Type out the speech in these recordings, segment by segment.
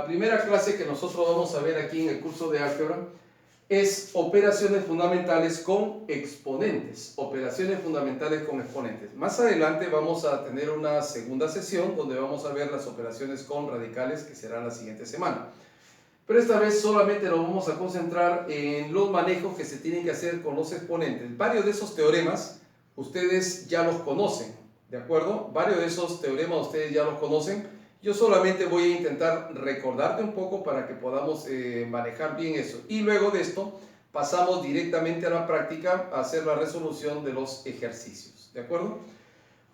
primera clase que nosotros vamos a ver aquí en el curso de álgebra es operaciones fundamentales con exponentes. Operaciones fundamentales con exponentes. Más adelante vamos a tener una segunda sesión donde vamos a ver las operaciones con radicales, que será la siguiente semana. Pero esta vez solamente nos vamos a concentrar en los manejos que se tienen que hacer con los exponentes. Varios de esos teoremas ustedes ya los conocen, ¿de acuerdo? Varios de esos teoremas ustedes ya los conocen. Yo solamente voy a intentar recordarte un poco para que podamos manejar bien eso. Y luego de esto pasamos directamente a la práctica a hacer la resolución de los ejercicios, ¿de acuerdo?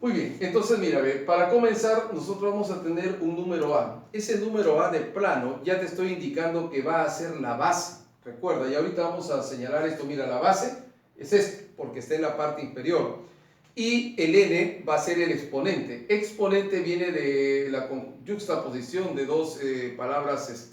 Muy bien, entonces mira, para comenzar nosotros vamos a tener un número A. Ese número A de plano ya te estoy indicando que va a ser la base. Recuerda, y ahorita vamos a señalar esto. Mira, la base es este, porque está en la parte inferior. Y el n va a ser el exponente. Exponente viene de la yuxtaposición de dos palabras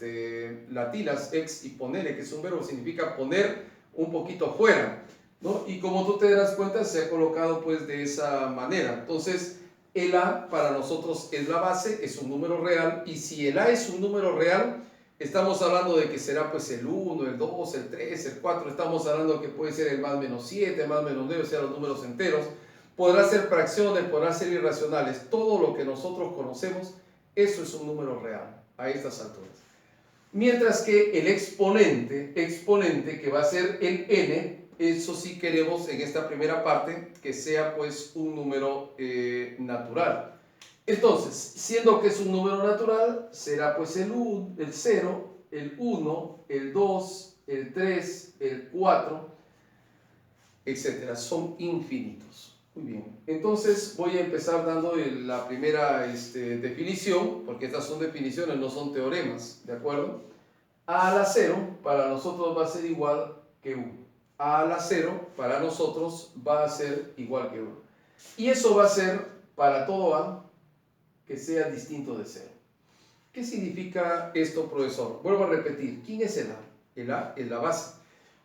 latinas, ex y ponere, que es un verbo, significa poner un poquito fuera, ¿no? Y como tú te darás cuenta, se ha colocado pues de esa manera. Entonces, el A para nosotros es la base, es un número real, y si el A es un número real, estamos hablando de que será pues el 1, el 2, el 3, el 4, estamos hablando de que puede ser el más menos 7, más menos 9, o sea, los números enteros. Podrá ser fracciones, podrá ser irracionales, todo lo que nosotros conocemos, eso es un número real a estas alturas. Mientras que el exponente que va a ser el n, eso sí queremos en esta primera parte que sea pues un número natural. Entonces, siendo que es un número natural, será pues el 0, el 1, el 2, el 3, el 4, etcétera. Son infinitos. Muy bien, entonces voy a empezar dando la primera definición, porque estas son definiciones, no son teoremas, ¿de acuerdo? A a la 0 para nosotros va a ser igual que 1. A a la 0 para nosotros va a ser igual que 1. Y eso va a ser para todo A que sea distinto de 0. ¿Qué significa esto, profesor? Vuelvo a repetir, ¿quién es el A? El A es la base.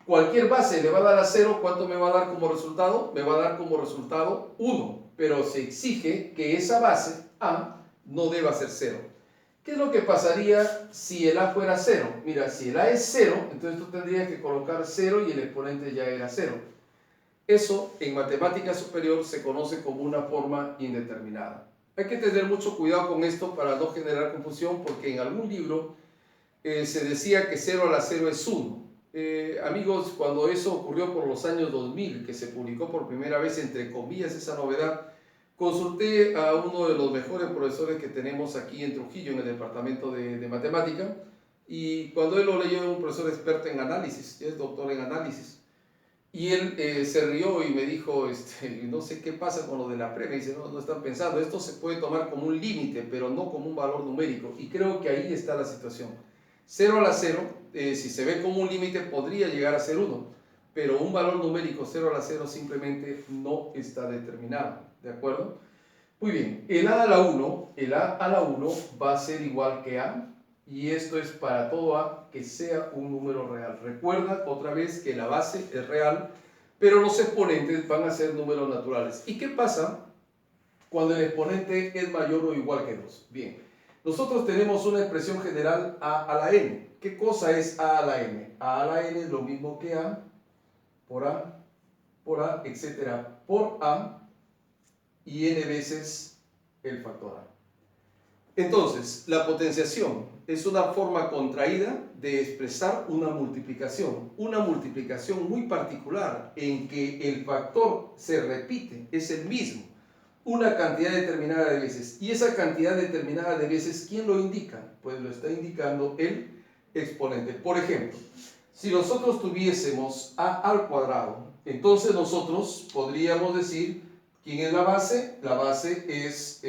Cualquier base le va a dar a 0, ¿cuánto me va a dar como resultado? Me va a dar como resultado 1, pero se exige que esa base A no deba ser 0. ¿Qué es lo que pasaría si el A fuera 0? Mira, si el A es 0, entonces tú tendrías que colocar 0 y el exponente ya era 0. Eso en matemática superior se conoce como una forma indeterminada. Hay que tener mucho cuidado con esto para no generar confusión, porque en algún libro se decía que 0 a la 0 es 1. Amigos, cuando eso ocurrió por los años 2000, que se publicó por primera vez, entre comillas, esa novedad, consulté a uno de los mejores profesores que tenemos aquí en Trujillo, en el departamento de matemática, y cuando él lo leyó, un profesor experto en análisis, es doctor en análisis, y él se rió y me dijo, no sé qué pasa con lo de la prueba. Y dice, no están pensando, esto se puede tomar como un límite, pero no como un valor numérico. Y creo que ahí está la situación. 0 a la 0, si se ve como un límite, podría llegar a ser 1. Pero un valor numérico 0 a la 0 simplemente no está determinado. ¿De acuerdo? Muy bien, el A a la 1, el A a la 1 va a ser igual que A. Y esto es para todo A que sea un número real. Recuerda otra vez que la base es real, pero los exponentes van a ser números naturales. ¿Y qué pasa cuando el exponente es mayor o igual que 2? Bien, nosotros tenemos una expresión general A a la n. ¿Qué cosa es A a la n? A a la n es lo mismo que A, por A, etcétera, por A y n veces el factor A. Entonces, la potenciación es una forma contraída de expresar una multiplicación muy particular en que el factor se repite, es el mismo, una cantidad determinada de veces. Y esa cantidad determinada de veces, ¿quién lo indica? Pues lo está indicando el exponente. Por ejemplo, si nosotros tuviésemos a al cuadrado, entonces nosotros podríamos decir, ¿quién es la base? La base es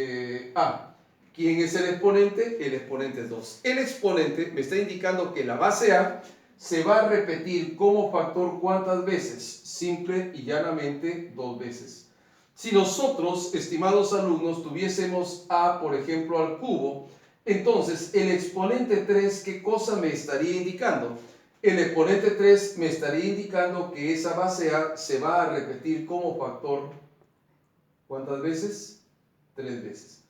a. ¿Quién es el exponente? El exponente es 2. El exponente me está indicando que la base A se va a repetir como factor ¿cuántas veces? Simple y llanamente 2 veces. Si nosotros, estimados alumnos, tuviésemos A, por ejemplo, al cubo, entonces el exponente 3, ¿qué cosa me estaría indicando? El exponente 3 me estaría indicando que esa base A se va a repetir como factor ¿cuántas veces? 3 veces.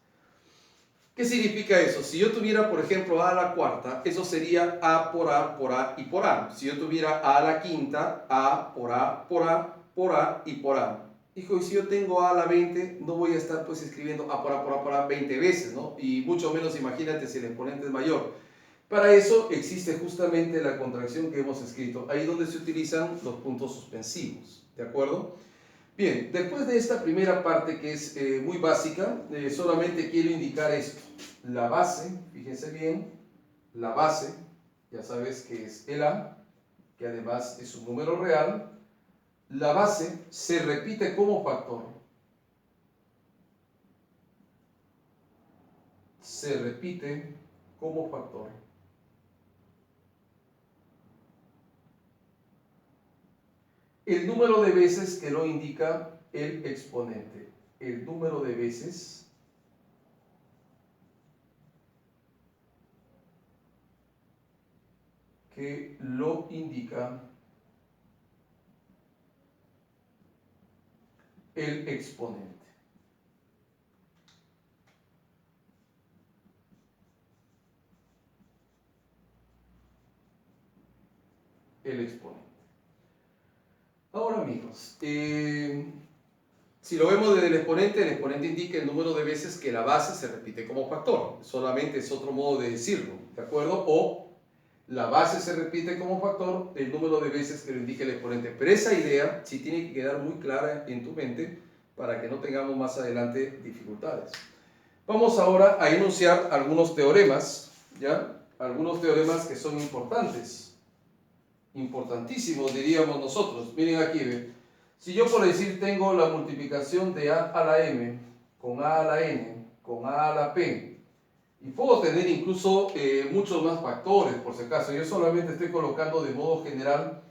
¿Qué significa eso? Si yo tuviera, por ejemplo, a la cuarta, eso sería a por a y por a. Si yo tuviera a la quinta, a por a, por a, por a y por a. Hijo, y si yo tengo a la 20, no voy a estar pues escribiendo a por a 20 veces, ¿no? Y mucho menos imagínate si el exponente es mayor. Para eso existe justamente la contracción que hemos escrito, ahí donde se utilizan los puntos suspensivos, ¿de acuerdo? Bien, después de esta primera parte que es muy básica, solamente quiero indicar esto. La base, fíjense bien, la base, ya sabes que es el A, que además es un número real. La base se repite como factor. Se repite como factor. El número de veces que lo indica el exponente. El número de veces que lo indica el exponente. El exponente. Ahora, amigos, si lo vemos desde el exponente indica el número de veces que la base se repite como factor. Solamente es otro modo de decirlo, ¿de acuerdo? O la base se repite como factor, el número de veces que lo indica el exponente. Pero esa idea sí tiene que quedar muy clara en tu mente para que no tengamos más adelante dificultades. Vamos ahora a enunciar algunos teoremas, ¿ya? Algunos teoremas que son importantes. Importantísimos, diríamos nosotros. Miren aquí, ¿ve? Si yo por decir tengo la multiplicación de a a la m con a a la n con a a la p, y puedo tener incluso muchos más factores, por si acaso. Yo solamente estoy colocando de modo general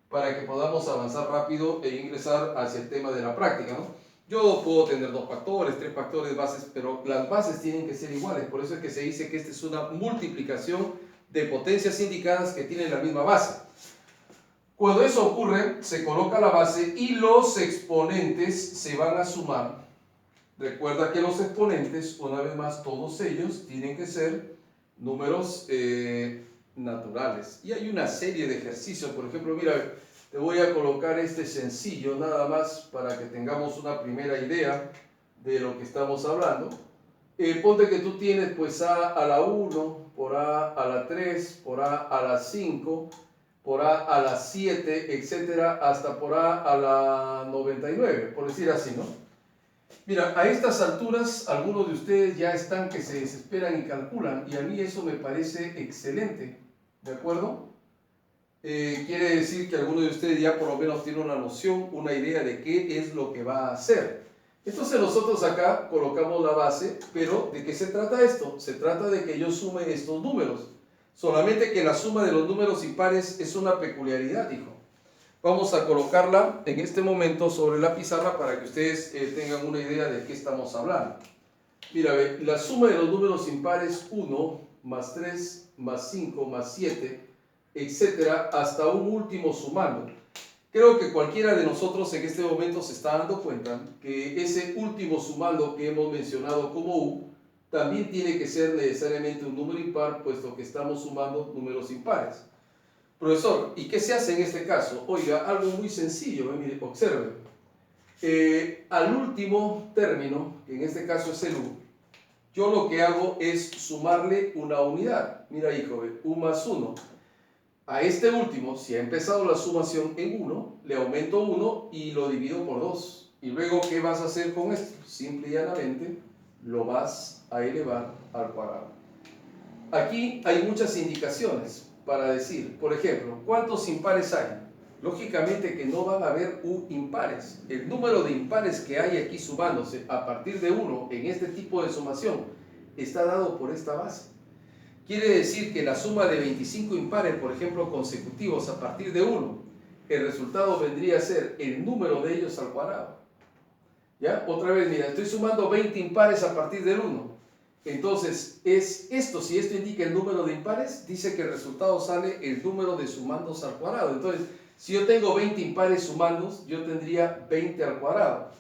para que podamos avanzar rápido e ingresar hacia el tema de la práctica, ¿no? Yo puedo tener 2 factores, 3 factores bases, pero las bases tienen que ser iguales. Por eso es que se dice que esta es una multiplicación de potencias indicadas que tienen la misma base. Cuando eso ocurre, se coloca la base y los exponentes se van a sumar. Recuerda que los exponentes, una vez más, todos ellos tienen que ser números naturales. Y hay una serie de ejercicios. Por ejemplo, mira, te voy a colocar este sencillo nada más para que tengamos una primera idea de lo que estamos hablando. Ponte que tú tienes pues a la 1, por a la 3, por a la 5, por a la 7, etcétera, hasta por a la 99, por decir así, ¿no? Mira, a estas alturas algunos de ustedes ya están que se desesperan y calculan, y a mí eso me parece excelente, ¿de acuerdo? Quiere decir que algunos de ustedes ya por lo menos tienen una noción, una idea de qué es lo que va a hacer. Entonces nosotros acá colocamos la base, pero ¿de qué se trata esto? Se trata de que yo sume estos números. Solamente que la suma de los números impares es una peculiaridad, hijo. Vamos a colocarla en este momento sobre la pizarra para que ustedes tengan una idea de qué estamos hablando. Mira, la suma de los números impares 1, más 3, más 5, más 7, etcétera, hasta un último sumando. Creo que cualquiera de nosotros en este momento se está dando cuenta que ese último sumando que hemos mencionado como u, también tiene que ser necesariamente un número impar, puesto que estamos sumando números impares. Profesor, ¿y qué se hace en este caso? Oiga, algo muy sencillo, mire, observe. Al último término, que en este caso es el u, yo lo que hago es sumarle una unidad. Mira, hijo, u más 1. A este último, si ha empezado la sumación en 1, le aumento 1 y lo divido por 2. Y luego, ¿qué vas a hacer con esto? Simple y llanamente, lo vas a elevar al cuadrado. Aquí hay muchas indicaciones para decir, por ejemplo, ¿cuántos impares hay? Lógicamente que no van a haber u impares. El número de impares que hay aquí sumándose a partir de 1 en este tipo de sumación está dado por esta base. Quiere decir que la suma de 25 impares, por ejemplo, consecutivos a partir de 1, el resultado vendría a ser el número de ellos al cuadrado. ¿Ya? Otra vez, mira, estoy sumando 20 impares a partir del 1. Entonces, es esto, si esto indica el número de impares, dice que el resultado sale el número de sumandos al cuadrado. Entonces, si yo tengo 20 impares sumandos, yo tendría 20 al cuadrado.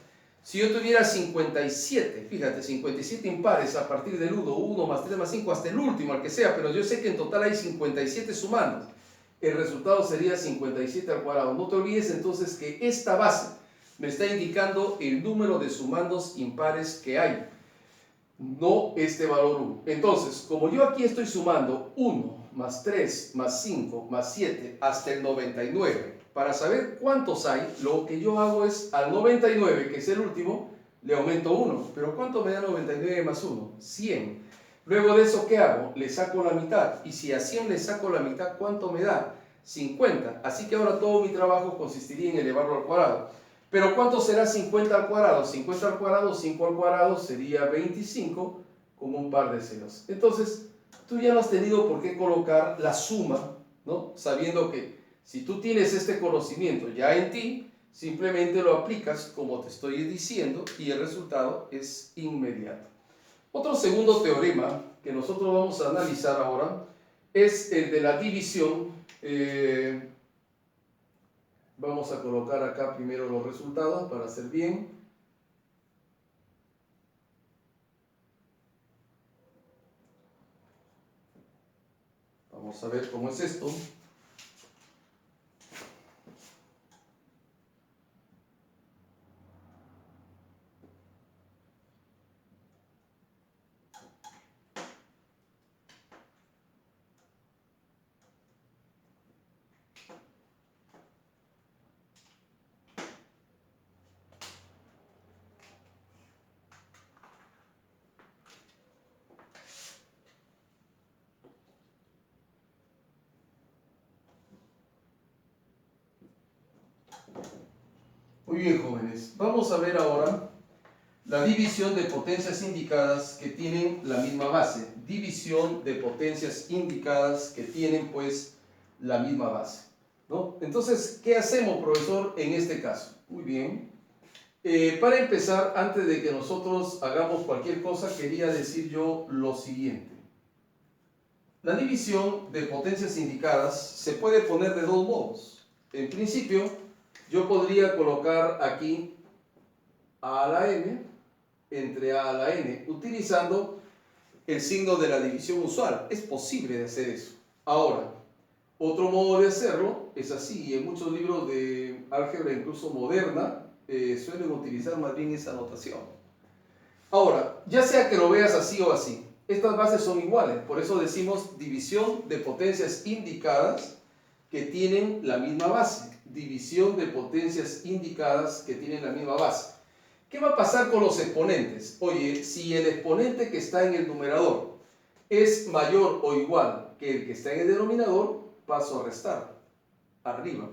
Si yo tuviera 57, fíjate, 57 impares a partir del 1 más 3 más 5 hasta el último, al que sea, pero yo sé que en total hay 57 sumandos. El resultado sería 57 al cuadrado. No te olvides entonces que esta base me está indicando el número de sumandos impares que hay, no este valor 1. Entonces, como yo aquí estoy sumando 1 más 3 más 5 más 7 hasta el 99, para saber cuántos hay, lo que yo hago es al 99, que es el último, le aumento 1. ¿Pero cuánto me da 99 más 1? 100. Luego de eso, ¿qué hago? Le saco la mitad. Y si a 100 le saco la mitad, ¿cuánto me da? 50. Así que ahora todo mi trabajo consistiría en elevarlo al cuadrado. Pero ¿cuánto será 50 al cuadrado? 50 al cuadrado, 5 al cuadrado sería 25 con un par de ceros. Entonces, tú ya no has tenido por qué colocar la suma, ¿no? Sabiendo que si tú tienes este conocimiento ya en ti, simplemente lo aplicas como te estoy diciendo y el resultado es inmediato. Otro segundo teorema que nosotros vamos a analizar ahora es el de la división. Vamos a colocar acá primero los resultados para hacer bien. Vamos a ver cómo es esto. Muy bien, jóvenes. Vamos a ver ahora la división de potencias indicadas que tienen la misma base. División de potencias indicadas que tienen, pues, la misma base, ¿no? Entonces, ¿qué hacemos, profesor, en este caso? Muy bien. Para empezar, antes de que nosotros hagamos cualquier cosa, quería decir yo lo siguiente. La división de potencias indicadas se puede poner de dos modos. En principio, yo podría colocar aquí a a la n entre a a la n, utilizando el signo de la división usual. Es posible de hacer eso. Ahora, otro modo de hacerlo es así, y en muchos libros de álgebra, incluso moderna, suelen utilizar más bien esa notación. Ahora, ya sea que lo veas así o así, estas bases son iguales, por eso decimos división de potencias indicadas que tienen la misma base. División de potencias indicadas que tienen la misma base. ¿Qué va a pasar con los exponentes? Oye, si el exponente que está en el numerador es mayor o igual que el que está en el denominador, paso a restar, arriba,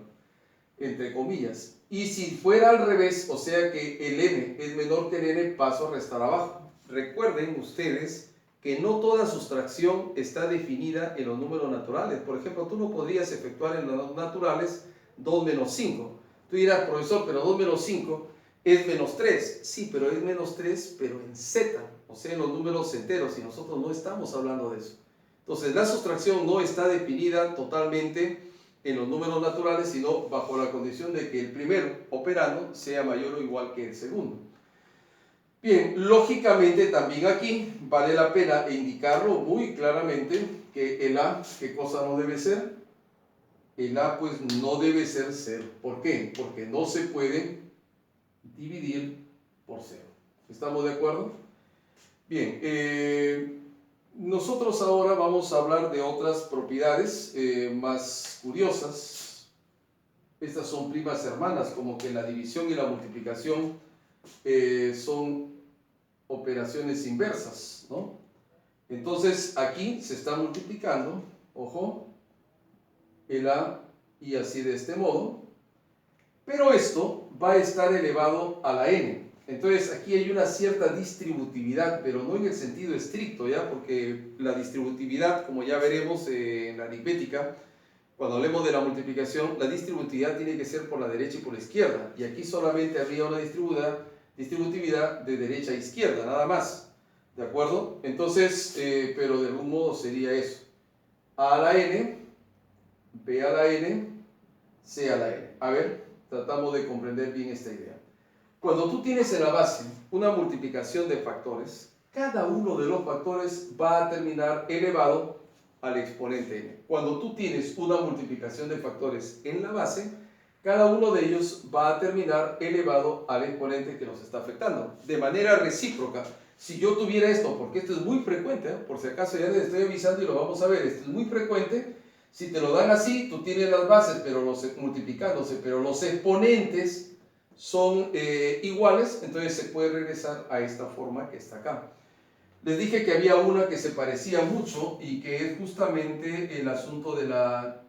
entre comillas. Y si fuera al revés, o sea que el n es menor que el n, paso a restar abajo. Recuerden ustedes que no toda sustracción está definida en los números naturales. Por ejemplo, tú no podrías efectuar en los naturales 2 menos 5. Tú dirás, profesor, pero 2 menos 5 es menos 3. Sí, pero es menos 3, pero en z, o sea, en los números enteros, y nosotros no estamos hablando de eso. Entonces, la sustracción no está definida totalmente en los números naturales, sino bajo la condición de que el primero operando sea mayor o igual que el segundo. Bien, lógicamente también aquí vale la pena indicarlo muy claramente que el A, ¿qué cosa no debe ser? El A pues no debe ser 0. ¿Por qué? Porque no se puede dividir por 0. ¿Estamos de acuerdo? Bien, nosotros ahora vamos a hablar de otras propiedades más curiosas. Estas son primas hermanas, como que la división y la multiplicación son operaciones inversas, ¿no? Entonces aquí se está multiplicando, ojo, el A y así de este modo, pero esto va a estar elevado a la n. Entonces aquí hay una cierta distributividad, pero no en el sentido estricto, ¿ya? Porque la distributividad, como ya veremos en la aritmética, cuando hablemos de la multiplicación, la distributividad tiene que ser por la derecha y por la izquierda. Y aquí solamente habría una distributividad de derecha a izquierda, nada más. ¿De acuerdo? Entonces, pero de algún modo sería eso. A a la n, B a la n, C a la n. A ver, tratamos de comprender bien esta idea. Cuando tú tienes en la base una multiplicación de factores, cada uno de los factores va a terminar elevado al exponente n. Cuando tú tienes una multiplicación de factores en la base, cada uno de ellos va a terminar elevado al exponente que nos está afectando. De manera recíproca, si yo tuviera esto, porque esto es muy frecuente, por si acaso ya les estoy avisando y lo vamos a ver, esto es muy frecuente, si te lo dan así, tú tienes las bases pero multiplicándose, pero los exponentes son iguales, entonces se puede regresar a esta forma que está acá. Les dije que había una que se parecía mucho y que es justamente el asunto de la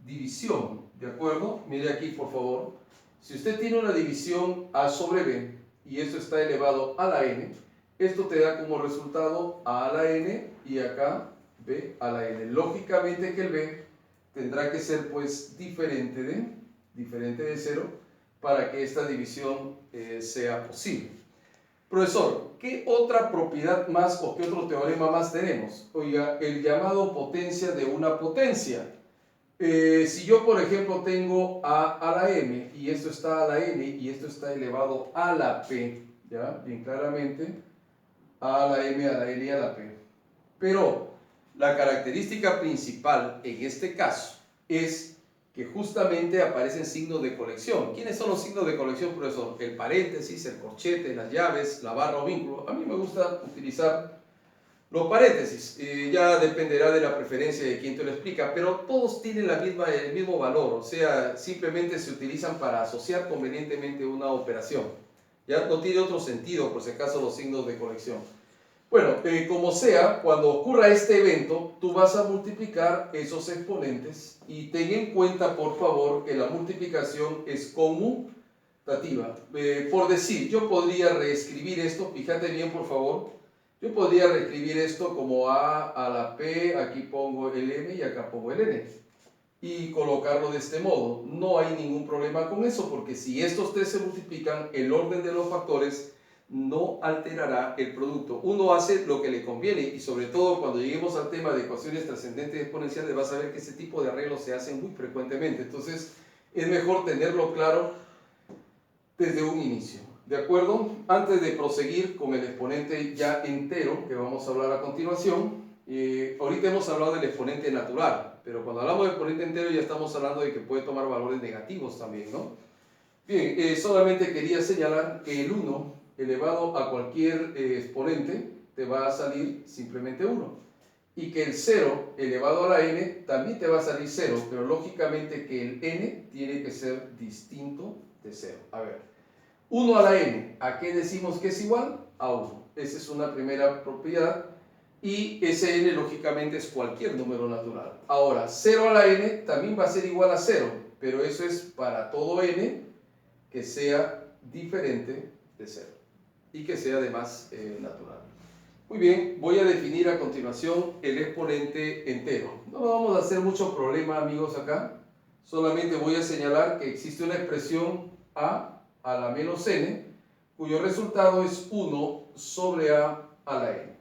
división, ¿de acuerdo? Mire aquí, por favor. Si usted tiene una división a sobre b y esto está elevado a la n, esto te da como resultado a la n y acá b a la n. Lógicamente que el b tendrá que ser pues diferente de 0 para que esta división sea posible. Profesor, ¿qué otra propiedad más o qué otro teorema más tenemos? Oiga, el llamado potencia de una potencia. Si yo, por ejemplo, tengo a la m y esto está a la n y esto está elevado a la p, ¿ya? Bien claramente, a la m, a la n y a la p. Pero la característica principal en este caso es que justamente aparecen signos de conexión. ¿Quiénes son los signos de conexión, profesor? El paréntesis, el corchete, las llaves, la barra o vínculo. A mí me gusta utilizar los paréntesis. Ya dependerá de la preferencia de quien te lo explica, pero todos tienen el mismo valor. O sea, simplemente se utilizan para asociar convenientemente una operación. Ya no tiene otro sentido, por si acaso, los signos de conexión. Bueno, como sea, cuando ocurra este evento, tú vas a multiplicar esos exponentes y ten en cuenta, por favor, que la multiplicación es conmutativa. Por decir, yo podría reescribir esto, fíjate bien, por favor, yo podría reescribir esto como a la p, aquí pongo el m y acá pongo el n, y colocarlo de este modo. No hay ningún problema con eso, porque si estos tres se multiplican, el orden de los factores no alterará el producto. Uno hace lo que le conviene y sobre todo cuando lleguemos al tema de ecuaciones trascendentes exponenciales vas a ver que ese tipo de arreglos se hacen muy frecuentemente. Entonces es mejor tenerlo claro desde un inicio. ¿De acuerdo? Antes de proseguir con el exponente ya entero que vamos a hablar a continuación, ahorita hemos hablado del exponente natural, pero cuando hablamos de exponente entero ya estamos hablando de que puede tomar valores negativos también, ¿no? Bien, solamente quería señalar que el 1 elevado a cualquier exponente te va a salir simplemente 1. Y que el 0 elevado a la n también te va a salir 0, pero lógicamente que el n tiene que ser distinto de 0. A ver, 1 a la n, ¿a qué decimos que es igual? A 1. Esa es una primera propiedad. Y ese n lógicamente es cualquier número natural. Ahora, 0 a la n también va a ser igual a 0, pero eso es para todo n que sea diferente de 0 y que sea además natural. Muy bien, voy a definir a continuación el exponente entero. No vamos a hacer mucho problema, amigos, acá. Solamente voy a señalar que existe una expresión a la menos n, cuyo resultado es 1 sobre a la n.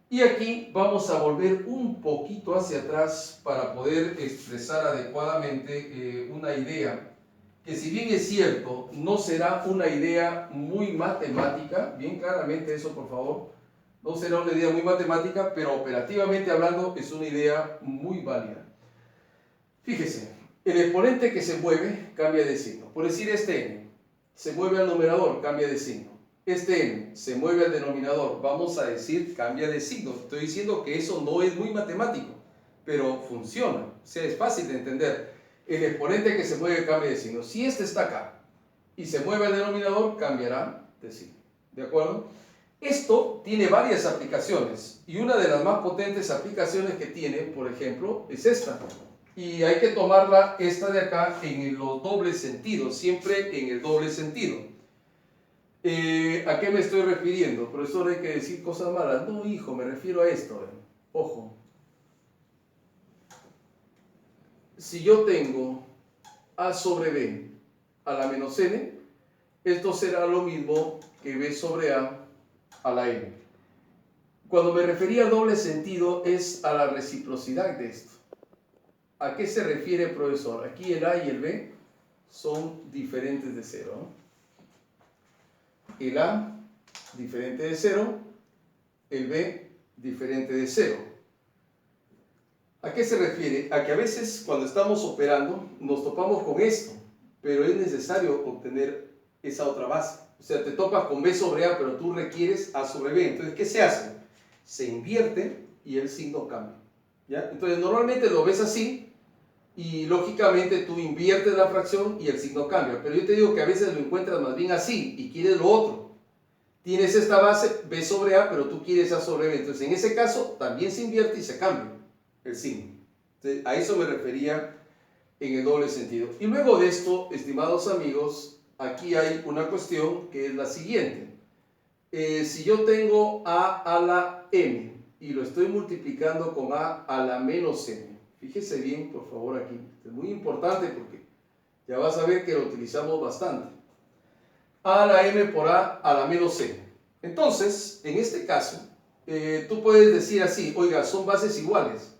Y aquí vamos a volver un poquito hacia atrás para poder expresar adecuadamente una idea que, si bien es cierto, no será una idea muy matemática, bien claramente eso, por favor, no será una idea muy matemática, pero operativamente hablando es una idea muy válida. Fíjese, el exponente que se mueve cambia de signo. Por decir, este n se mueve al numerador, cambia de signo. Este n se mueve al denominador, vamos a decir, cambia de signo. Estoy diciendo que eso no es muy matemático, pero funciona, o sea, es fácil de entender. El exponente que se mueve cambia de signo. Si este está acá y se mueve al denominador, cambiará de signo. ¿De acuerdo? Esto tiene varias aplicaciones y una de las más potentes aplicaciones que tiene, por ejemplo, es esta. Y hay que tomarla, esta de acá, en los dobles sentidos, siempre en el doble sentido. ¿A qué me estoy refiriendo? Profesor, hay que decir cosas malas. No, hijo, me refiero a esto. Ojo. Si yo tengo a sobre b a la menos n, esto será lo mismo que b sobre a la n. Cuando me refería a doble sentido es a la reciprocidad de esto. ¿A qué se refiere, profesor? Aquí el a y el b son diferentes de 0. el A diferente de 0, el B diferente de 0. ¿A qué se refiere? A que a veces cuando estamos operando nos topamos con esto, pero es necesario obtener esa otra base. O sea, te topas con B sobre A, pero tú requieres A sobre B. Entonces, ¿qué se hace? Se invierte y el signo cambia. ¿Ya? Entonces, normalmente lo ves así y lógicamente tú inviertes la fracción y el signo cambia. Pero yo te digo que a veces lo encuentras más bien así y quieres lo otro. Tienes esta base B sobre A, pero tú quieres A sobre B. Entonces, en ese caso, también se invierte y se cambia el signo. Entonces, a eso me refería en el doble sentido. Y luego de esto, estimados amigos, aquí hay una cuestión que es la siguiente. Si yo tengo A a la M y lo estoy multiplicando con A a la menos M, fíjese bien, por favor, aquí. Es muy importante porque ya vas a ver que lo utilizamos bastante. A a la M por A a la menos M. Entonces, en este caso, tú puedes decir así, oiga, son bases iguales.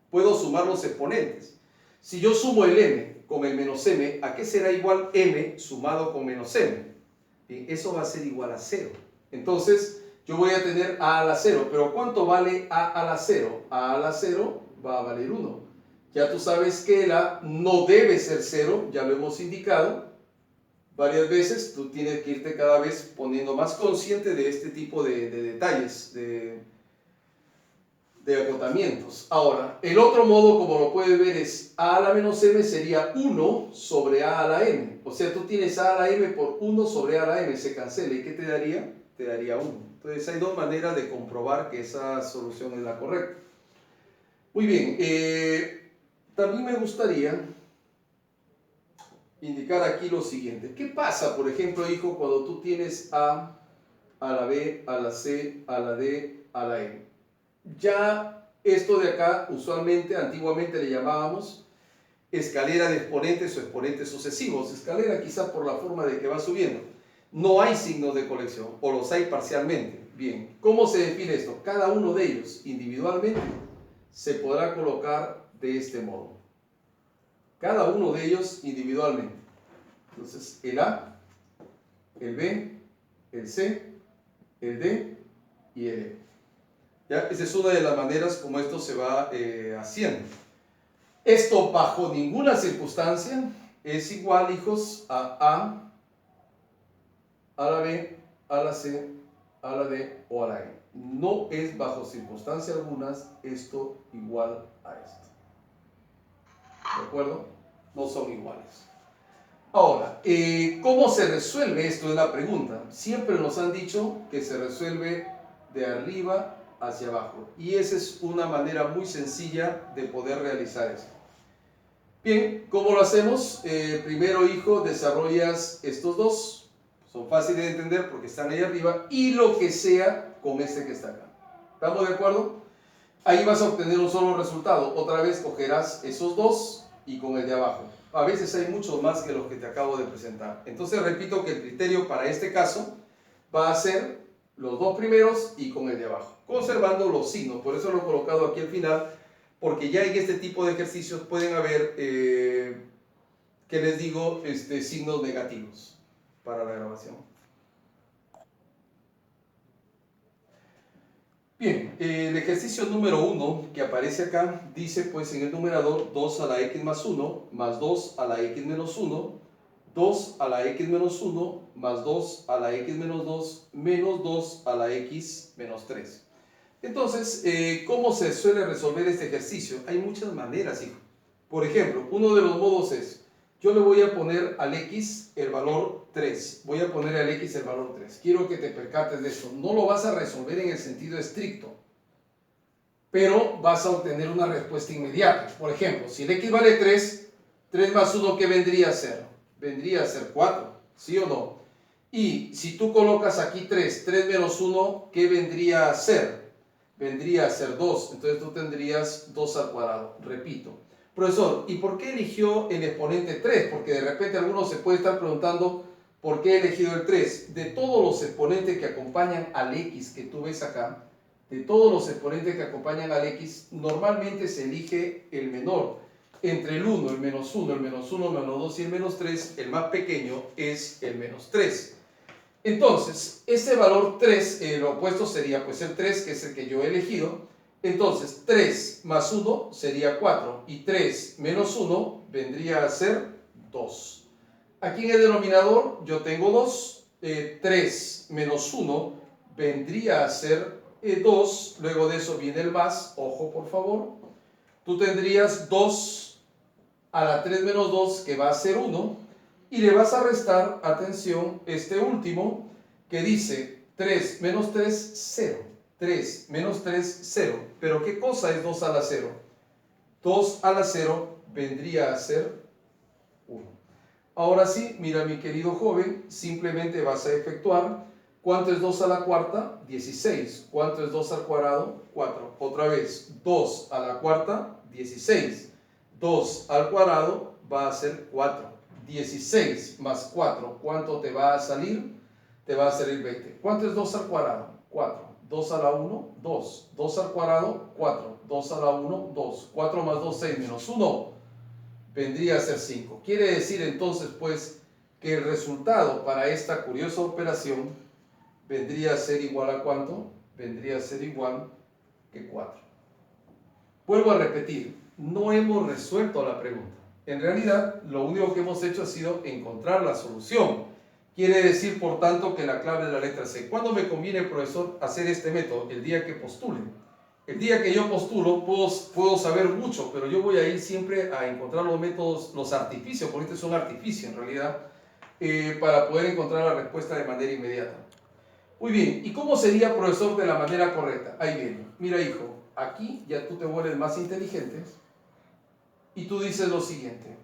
Puedo sumar los exponentes. Si yo sumo el M con el menos M, ¿a qué será igual M sumado con menos M? Bien, eso va a ser igual a 0. Entonces, yo voy a tener A a la 0. ¿Pero cuánto vale A a la 0? A a la 0 va a valer 1. Ya tú sabes que el A no debe ser 0, ya lo hemos indicado varias veces. Tú tienes que irte cada vez poniendo más consciente de este tipo de detalles, de acotamientos. Ahora, el otro modo, como lo puedes ver, es A a la menos M sería 1 sobre A a la M. O sea, tú tienes A a la M por 1 sobre A a la M, se cancela. ¿Y qué te daría? Te daría 1. Entonces, hay dos maneras de comprobar que esa solución es la correcta. Muy bien, también me gustaría indicar aquí lo siguiente. ¿Qué pasa, por ejemplo, hijo, cuando tú tienes A la B, a la C, a la D, a la M? Ya esto de acá, usualmente, antiguamente le llamábamos escalera de exponentes o exponentes sucesivos. Escalera quizá por la forma de que va subiendo. No hay signos de colección, o los hay parcialmente. Bien, ¿cómo se define esto? Cada uno de ellos individualmente se podrá colocar de este modo. Cada uno de ellos individualmente. Entonces, el A, el B, el C, el D y el E. ¿Ya? Esa es una de las maneras como esto se va haciendo. Esto bajo ninguna circunstancia es igual, hijos, a la B, a la C, a la D o a la E. No es bajo circunstancias algunas esto igual a esto. ¿De acuerdo? No son iguales. Ahora, ¿cómo se resuelve esto? Es la pregunta. Siempre nos han dicho que se resuelve de arriba hacia abajo. Y esa es una manera muy sencilla de poder realizar esto. Bien, ¿cómo lo hacemos? Primero, hijo, desarrollas estos dos. Son fáciles de entender porque están ahí arriba. Y lo que sea con este que está acá. ¿Estamos de acuerdo? Ahí vas a obtener un solo resultado. Otra vez cogerás esos dos y con el de abajo. A veces hay muchos más que los que te acabo de presentar. Entonces repito que el criterio para este caso va a ser los dos primeros y con el de abajo, conservando los signos. Por eso lo he colocado aquí al final, porque ya en este tipo de ejercicios pueden haber, ¿qué les digo? Signos negativos para la grabación. Bien, el ejercicio número 1 que aparece acá dice pues en el numerador 2 a la x más 1 más 2 a la x menos 1, 2 a la x menos 1 más 2 a la x menos 2 menos 2 a la x menos 3. Entonces, ¿cómo se suele resolver este ejercicio? Hay muchas maneras, hijo. Por ejemplo, uno de los modos es, yo le voy a poner al x el valor 3. Voy a poner al x el valor 3. Quiero que te percates de esto. No lo vas a resolver en el sentido estricto, pero vas a obtener una respuesta inmediata. Por ejemplo, si el x vale 3, 3 más 1, ¿qué vendría a ser? Vendría a ser 4, ¿sí o no? Y si tú colocas aquí 3, 3 menos 1, ¿qué vendría a ser? Vendría a ser 2. Entonces tú tendrías 2 al cuadrado. Repito. Profesor, ¿y por qué eligió el exponente 3? Porque de repente algunos se puede estar preguntando ¿por qué he elegido el 3? De todos los exponentes que acompañan al x que tú ves acá, de todos los exponentes que acompañan al x, normalmente se elige el menor. Entre el 1, el menos 1, el menos 1, el menos 2 y el menos 3, el más pequeño es el menos 3. Entonces, este valor 3, el opuesto sería pues el 3, que es el que yo he elegido. Entonces, 3 más 1 sería 4 y 3 menos 1 vendría a ser 2. Aquí en el denominador yo tengo 2, 3 menos 1 vendría a ser 2, luego de eso viene el más, ojo por favor. Tú tendrías 2 a la 3 menos 2 que va a ser 1 y le vas a restar, atención, este último que dice 3 menos 3, 0. 3 menos 3, 0. Pero ¿qué cosa es 2 a la 0? 2 a la 0 vendría a ser 1. Ahora sí, mira mi querido joven, simplemente vas a efectuar. ¿Cuánto es 2 a la cuarta? 16. ¿Cuánto es 2 al cuadrado? 4. Otra vez, 2 a la cuarta, 16. 2 al cuadrado va a ser 4. 16 más 4, ¿cuánto te va a salir? Te va a salir 20. ¿Cuánto es 2 al cuadrado? 4. 2 a la 1, 2. 2 al cuadrado, 4. 2 a la 1, 2. 4 más 2, 6 menos 1 vendría a ser 5. Quiere decir entonces pues que el resultado para esta curiosa operación vendría a ser igual a ¿cuánto? Vendría a ser igual que 4. Vuelvo a repetir, no hemos resuelto la pregunta. En realidad, lo único que hemos hecho ha sido encontrar la solución. Quiere decir, por tanto, que la clave es la letra C. ¿Cuándo me conviene, profesor, hacer este método? El día que postule. El día que yo postulo, puedo saber mucho, pero yo voy a ir siempre a encontrar los métodos, los artificios, porque este es un artificio en realidad, para poder encontrar la respuesta de manera inmediata. Muy bien, ¿y cómo sería, profesor, de la manera correcta? Ahí viene. Mira, hijo, aquí ya tú te vuelves más inteligente y tú dices lo siguiente.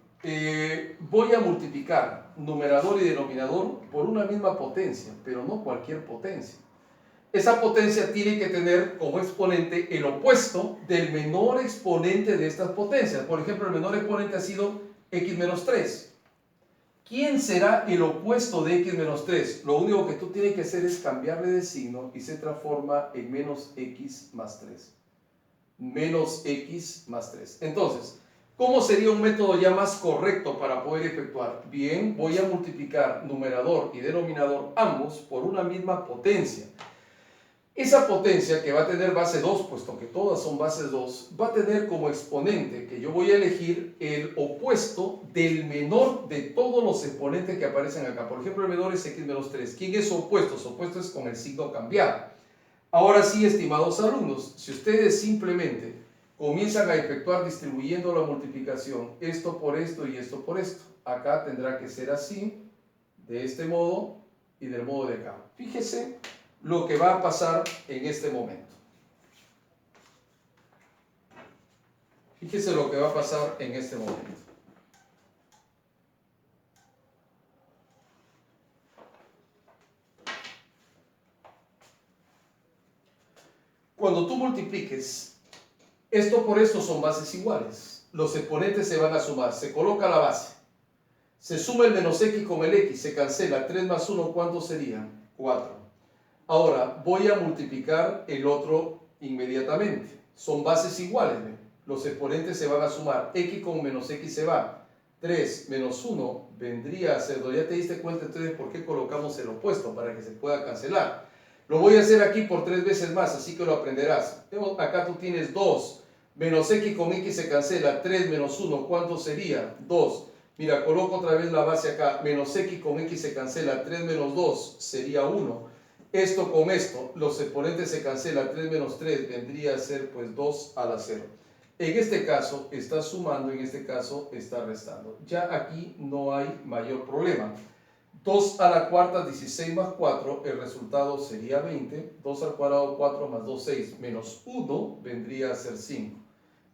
Voy a multiplicar numerador y denominador por una misma potencia, pero no cualquier potencia. Esa potencia tiene que tener como exponente el opuesto del menor exponente de estas potencias. Por ejemplo, el menor exponente ha sido x menos 3. ¿Quién será el opuesto de x menos 3? Lo único que tú tienes que hacer es cambiarle de signo y se transforma en menos x más 3. Menos x más 3. Entonces, ¿cómo sería un método ya más correcto para poder efectuar? Bien, voy a multiplicar numerador y denominador ambos por una misma potencia. Esa potencia que va a tener base 2, puesto que todas son bases 2, va a tener como exponente que yo voy a elegir el opuesto del menor de todos los exponentes que aparecen acá. Por ejemplo, el menor es x menos 3. ¿Quién es su opuesto? Su opuesto es con el signo cambiado. Ahora sí, estimados alumnos, si ustedes simplemente comienzan a efectuar distribuyendo la multiplicación, esto por esto y esto por esto, acá tendrá que ser así, de este modo y del modo de acá. Fíjese lo que va a pasar en este momento. Fíjese lo que va a pasar en este momento. Cuando tú multipliques, esto por esto son bases iguales. Los exponentes se van a sumar. Se coloca la base. Se suma el menos x con el x. Se cancela. 3 más 1, ¿cuánto sería? 4. Ahora, voy a multiplicar el otro inmediatamente. Son bases iguales. ¿Ve? Los exponentes se van a sumar. X con menos x se va. 3 menos 1 vendría a ser 2. Ya te diste cuenta entonces por qué colocamos el opuesto, para que se pueda cancelar. Lo voy a hacer aquí por 3 veces más, así que lo aprenderás. Acá tú tienes 2. Menos x con x se cancela. 3 menos 1, ¿cuánto sería? 2. Mira, coloco otra vez la base acá. Menos x con x se cancela. 3 menos 2 sería 1. Esto con esto, los exponentes se cancelan. 3 menos 3 vendría a ser pues 2 a la 0. En este caso está sumando, en este caso está restando. Ya aquí no hay mayor problema. 2 a la cuarta, 16 más 4, el resultado sería 20. 2 al cuadrado, 4 más 2, 6, menos 1 vendría a ser 5.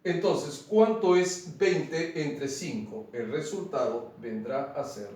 Entonces, ¿cuánto es 20 entre 5? El resultado vendrá a ser